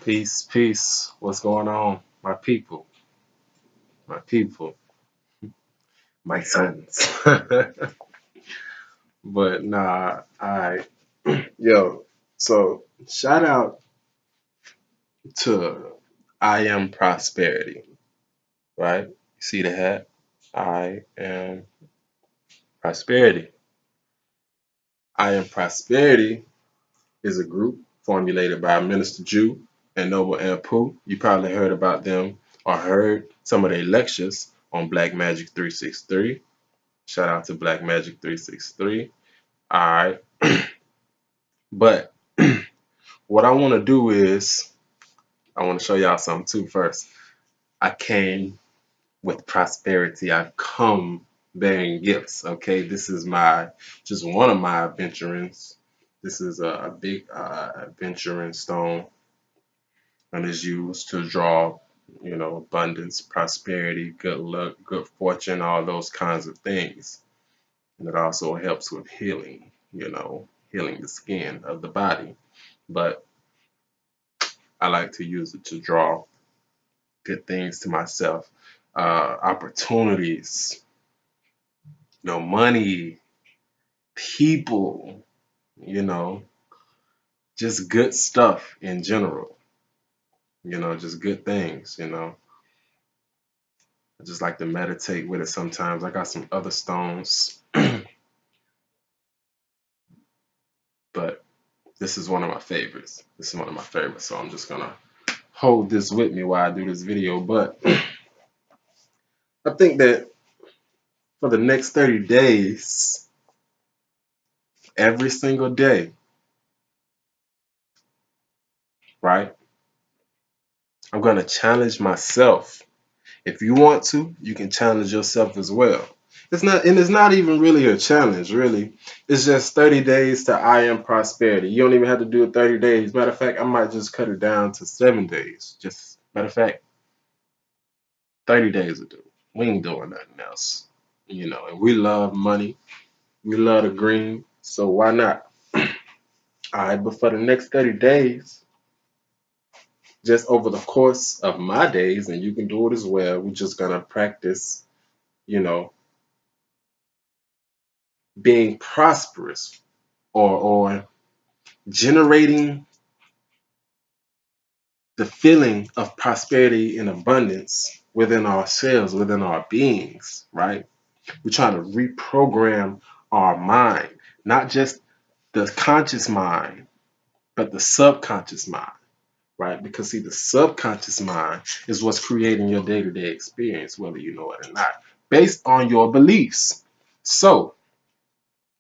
Peace, peace. What's going on, my people, my people, my sons? But nah, yo. So shout out to I Am Prosperity, right? You see the hat? I Am Prosperity. I Am Prosperity is a group formulated by Minister Jew and Noble Ampu. You probably heard about them or heard some of their lectures on Black Magic 363. Shout out to Black Magic 363. All right. But what I want to do is I want to show y'all something too first. I came with prosperity. I've come bearing gifts. Okay. This is my just one of my adventurings. This is a big adventuring stone and is used to draw, abundance, prosperity, good luck, good fortune, all those kinds of things. And it also helps with healing, healing the skin of the body. But I like to use it to draw good things to myself, opportunities, money, people, you know, just good stuff in general, just good things, I just like to meditate with it sometimes. I got some other stones, but this is one of my favorites. This is one of my favorites, so I'm just gonna hold this with me while I do this video. But I think that for the next 30 days, every single day, right? I'm going to challenge myself. If you want to, you can challenge yourself as well. It's not even really a challenge, really. It's just 30 days to I Am Prosperity. You don't even have to do it 30 days. Matter of fact, I might just cut it down to 7 days. Just, matter of fact, 30 days will do. We ain't doing nothing else. And we love money. We love the green. So why not? All right, but for the next 30 days, just over the course of my days, and you can do it as well, we're just gonna practice, you know, being prosperous or generating the feeling of prosperity and abundance within ourselves, within our beings, right? We're trying to reprogram our mind, not just the conscious mind, but the subconscious mind, right? Because see, the subconscious mind is what's creating your day-to-day experience, whether you know it or not, based on your beliefs. So,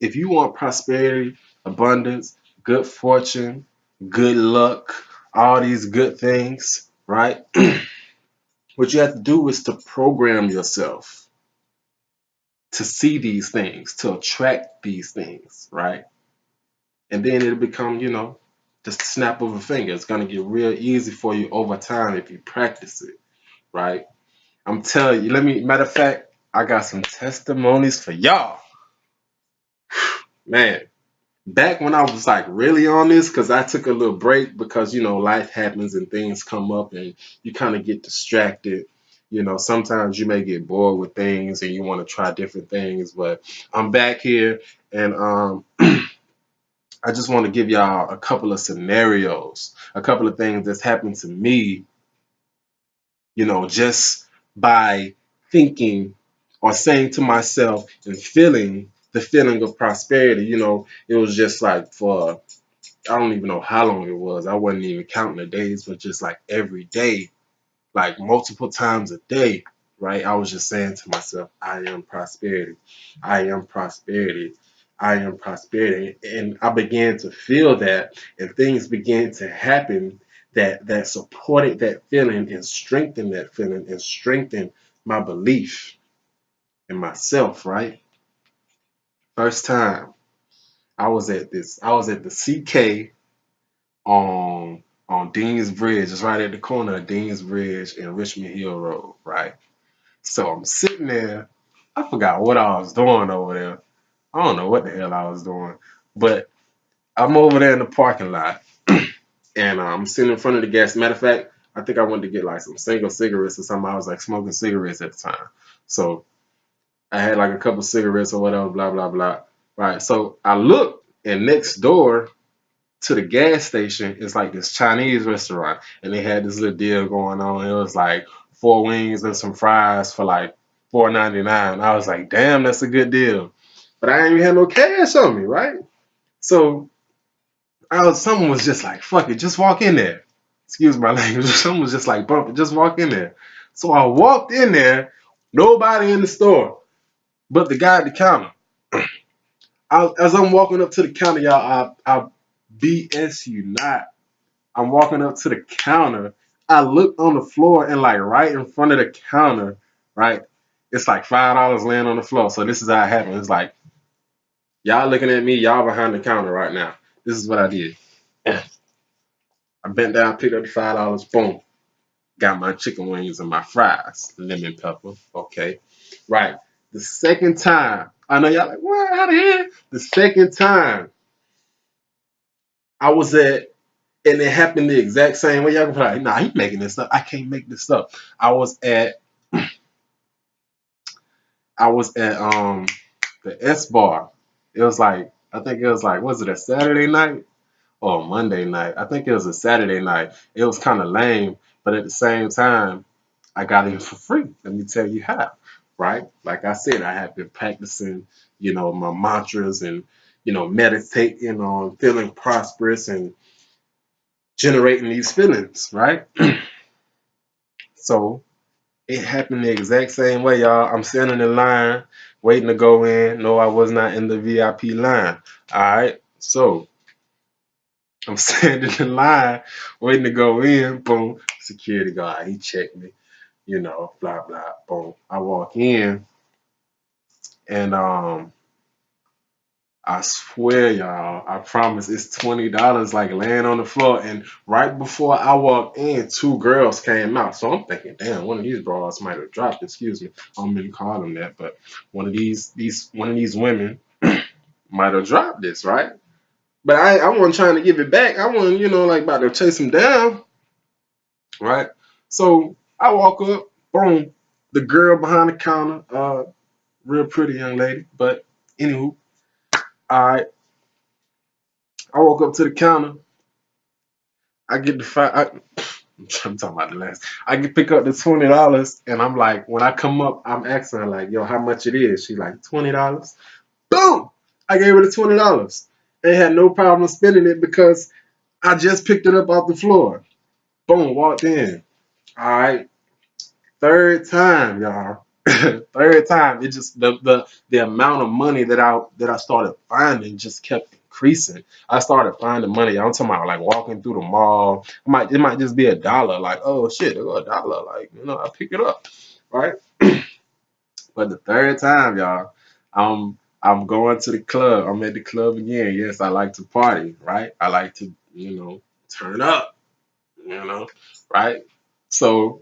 if you want prosperity, abundance, good fortune, good luck, all these good things, right? What you have to do is to program yourself to see these things, to attract these things, right? And then it'll become, just a snap of a finger. It's going to get real easy for you over time if you practice it, right? I'm telling you, matter of fact, I got some testimonies for y'all. Man, back when I was like really on this, because I took a little break because, life happens and things come up and you kind of get distracted. Sometimes you may get bored with things and you want to try different things, but I'm back here and I just want to give y'all a couple of scenarios, a couple of things that's happened to me, just by thinking or saying to myself and feeling the feeling of prosperity. It was just like for, I don't even know how long it was. I wasn't even counting the days, but just like every day, like multiple times a day, right? I was just saying to myself, I am prosperity. I am prosperity. I am prosperity. And I began to feel that, and things began to happen that supported that feeling and strengthened that feeling and strengthened my belief in myself, right? First time I was at the CK on Dean's Bridge. It's right at the corner of Dean's Bridge and Richmond Hill Road, right? So I'm sitting there. I forgot what I was doing over there. I don't know what the hell I was doing, but I'm over there in the parking lot And I'm sitting in front of the gas. Matter of fact, I think I wanted to get like some single cigarettes or something. I was like smoking cigarettes at the time. So I had like a couple cigarettes or whatever, blah, blah, blah. Right. So I looked, and next door to the gas station is like this Chinese restaurant. And they had this little deal going on. It was like 4 wings and some fries for like $4.99. I was like, damn, that's a good deal. But I ain't even had no cash on me, right? So someone was just like, fuck it, just walk in there. Excuse my language. Someone was just like, bump it, just walk in there. So I walked in there, nobody in the store but the guy at the counter. As I'm walking up to the counter, y'all, I BS you not. I'm walking up to the counter. I look on the floor, and like right in front of the counter, right, it's like $5 laying on the floor. So this is how it happened. It's like y'all looking at me, y'all behind the counter right now. This is what I did. I bent down, picked up the $5, boom. Got my chicken wings and my fries, lemon pepper. Okay. Right. The second time, I know y'all like, what? How the hell? The second time I was at, and it happened the exact same way. Y'all can be like, nah, he making this up. I can't make this up. I was at the S bar. It was like, I think it was like, was it a Saturday night or a Monday night? I think it was a Saturday night. It was kind of lame, but at the same time, I got in for free. Let me tell you how, right? Like I said, I have been practicing, my mantras and, meditating on feeling prosperous and generating these feelings, right? So it happened the exact same way, y'all. I'm standing in line, waiting to go in. No, I was not in the VIP line. All right. So I'm standing in line, waiting to go in. Boom. Security guard, he checked me, blah, blah, boom. I walk in, and I swear, y'all, I promise it's $20 like laying on the floor. And right before I walked in, two girls came out. So I'm thinking, damn, one of these bras might have dropped. Excuse me. I don't mean to call them that, but one of these women might have dropped this, right? But I wasn't trying to give it back. I wasn't, like about to chase him down, right? So I walk up, boom, the girl behind the counter, real pretty young lady. But anywho, all right, I walk up to the counter. I get the I'm talking about the last. I can pick up the $20, and I'm like, when I come up, I'm asking her like, yo, how much it is? She like $20. Boom! I gave her the $20. They had no problem spending it because I just picked it up off the floor. Boom, walked in. All right, third time, y'all. Third time, it just the amount of money that I started finding just kept increasing. I started finding money. I'm talking about like walking through the mall. It might just be $1. Like, oh shit, $1. Like, I pick it up, right? But the third time, y'all, I'm going to the club. I'm at the club again. Yes, I like to party, right? I like to, turn up, right? So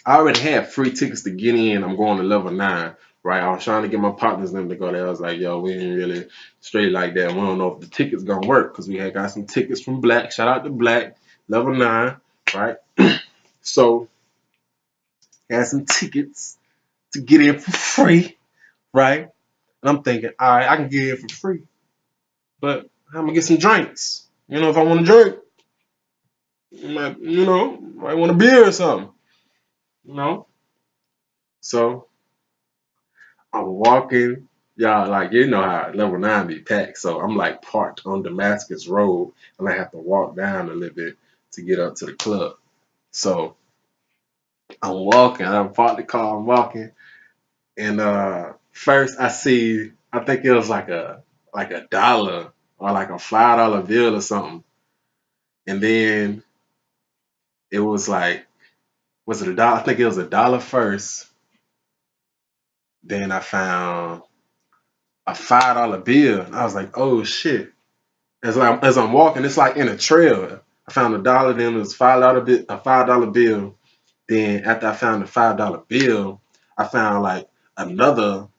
I already had free tickets to get in. I'm going to level 9, right? I was trying to get my partners them to go there. I was like, yo, we ain't really straight like that. We don't know if the tickets gonna work because we had got some tickets from Black. Shout out to Black, level 9, right? So had some tickets to get in for free, right? And I'm thinking, all right, I can get in for free, but I'm gonna get some drinks. If I want to drink, I want a beer or something, you know. So I'm walking, y'all, like, how level 9 be packed. So I'm like parked on Damascus Road, and I have to walk down a little bit to get up to the club. So I'm walking, I'm parked the car, I'm walking, and first I see, I think it was like a dollar or like a $5 bill or something. And then it was like, was it a dollar? I think it was $1 first. Then I found a $5 bill. I was like, oh shit. As I'm walking, it's like in a trail. I found $1, then it was a $5 bill. Then after I found the $5 bill, I found like another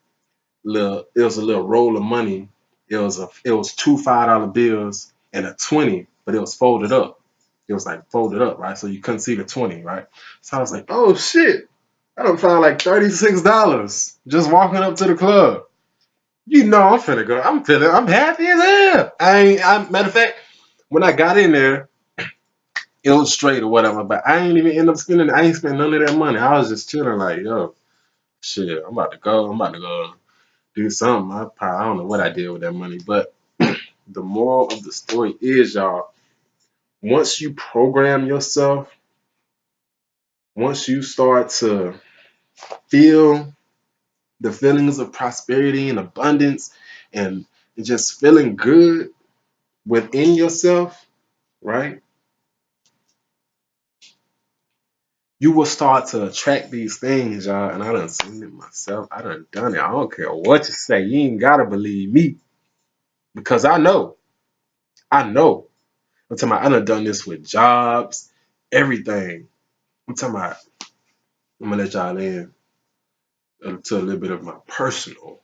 it was a little roll of money. It was two $5 bills and a 20. but it was folded up. It was like folded up, right? So you couldn't see the 20, right? So I was like, oh shit, I done found like $36 just walking up to the club. You know I'm finna go. I'm happy as hell. Matter of fact, when I got in there, it was straight or whatever, but I ain't even end up spending, I ain't spend none of that money. I was just chilling like, yo, shit, I'm about to go. I'm about to go do something. I don't know what I did with that money, but the moral of the story is, y'all, once you program yourself, once you start to feel the feelings of prosperity and abundance and just feeling good within yourself, right? You will start to attract these things, y'all. And I done seen it myself. I done it. I don't care what you say. You ain't gotta believe me. Because I know. I know. I'm talking about I done this with jobs, everything. I'm talking about, I'm gonna let y'all in to a little bit of my personal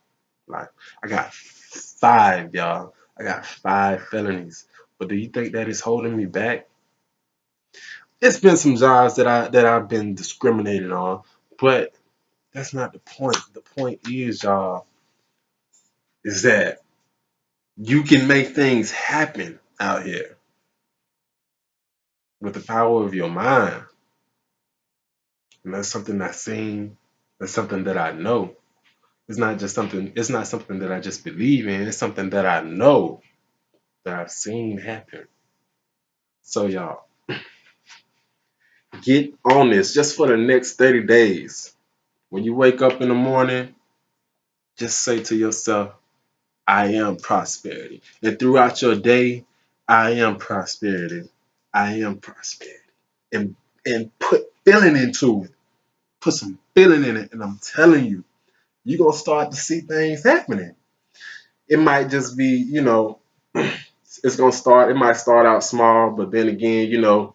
life. I got 5, y'all. I got 5 felonies. But do you think that is holding me back? It's been some jobs that I've been discriminated on, but that's not the point. The point is, y'all, is that you can make things happen out here with the power of your mind. And that's something I've seen. That's something that I know. It's not something that I just believe in. It's something that I know that I've seen happen. So y'all, get on this just for the next 30 days. When you wake up in the morning, just say to yourself, I am prosperity. And throughout your day, I am prosperity. I am prosperity. And put feeling into it. Put some feeling in it. And I'm telling you, you're gonna start to see things happening. It might just be, it might start out small, but then again,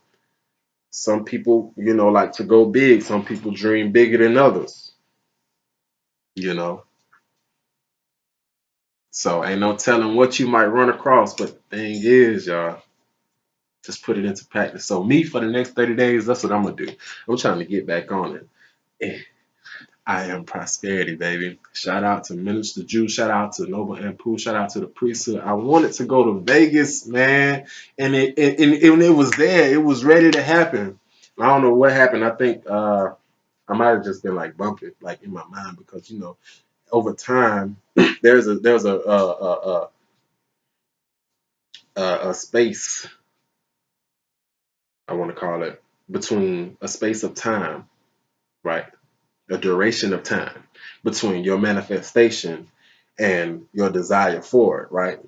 some people, like to go big. Some people dream bigger than others, you know. So ain't no telling what you might run across, but the thing is, y'all, just put it into practice. So me, for the next 30 days, that's what I'm gonna do. I'm trying to get back on it. I am prosperity, baby. Shout out to Minister Jew. Shout out to Noble and Pooh. Shout out to the priesthood. I wanted to go to Vegas, man, and it was there. It was ready to happen. I don't know what happened. I think I might have just been like bumping, like in my mind, because over time there's a space, I want to call it, between a space of time, right? A duration of time between your manifestation and your desire for it, right?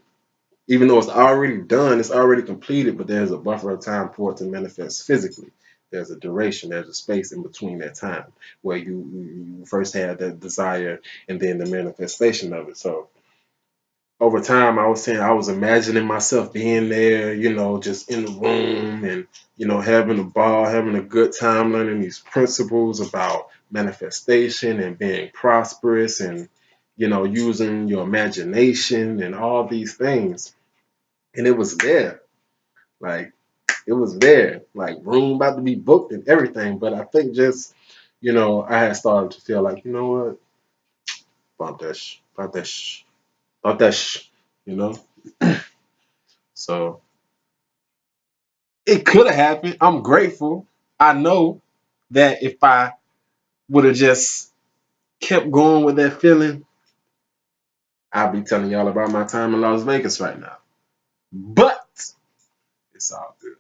Even though it's already done, it's already completed, but there's a buffer of time for it to manifest physically. There's a duration, there's a space in between that time where you first had that desire and then the manifestation of it. So over time, I was saying I was imagining myself being there, just in the room and, having a ball, having a good time learning these principles about manifestation and being prosperous and, using your imagination and all these things. And it was there. Like, it was there. Like, room about to be booked and everything. But I think just, I had started to feel like, you know what? Bump that bump that bump that you know? So it could have happened. I'm grateful. I know that if I would have just kept going with that feeling, I'll be telling y'all about my time in Las Vegas right now. But it's all good.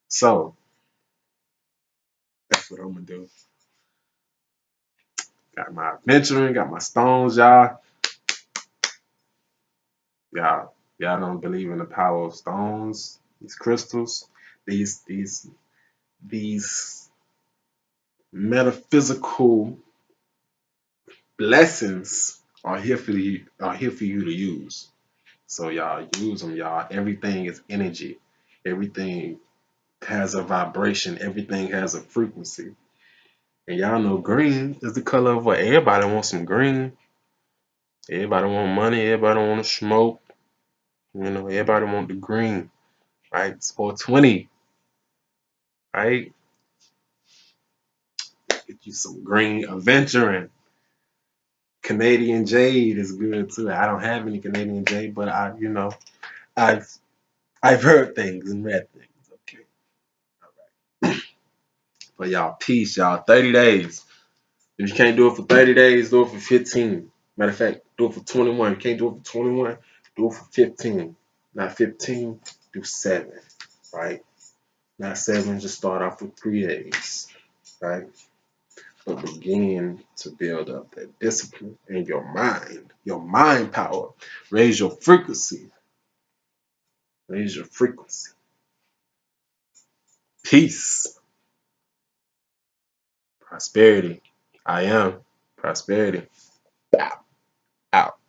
So that's what I'm gonna do. Got my adventuring, got my stones, y'all. Y'all don't believe in the power of stones, these crystals, these metaphysical blessings are here for you to use. So y'all use them, y'all. Everything is energy. Everything has a vibration. Everything has a frequency. And y'all know green is the color of what? Everybody wants some green. Everybody want money. Everybody want to smoke. Everybody want the green. right? It's 420, right? Get you some green aventurine. Canadian jade is good too. I don't have any Canadian jade, but I've I've heard things and read things. Okay. All right. But y'all, peace, y'all. 30 days. If you can't do it for 30 days, do it for 15. Matter of fact, do it for 21. If you can't do it for 21, do it for 15. Not 15, do 7. Right? Not 7, just start off with 3 days. Right? But begin to build up that discipline in your mind power. Raise your frequency. Raise your frequency. Peace. Prosperity. I am prosperity. Bow. Out.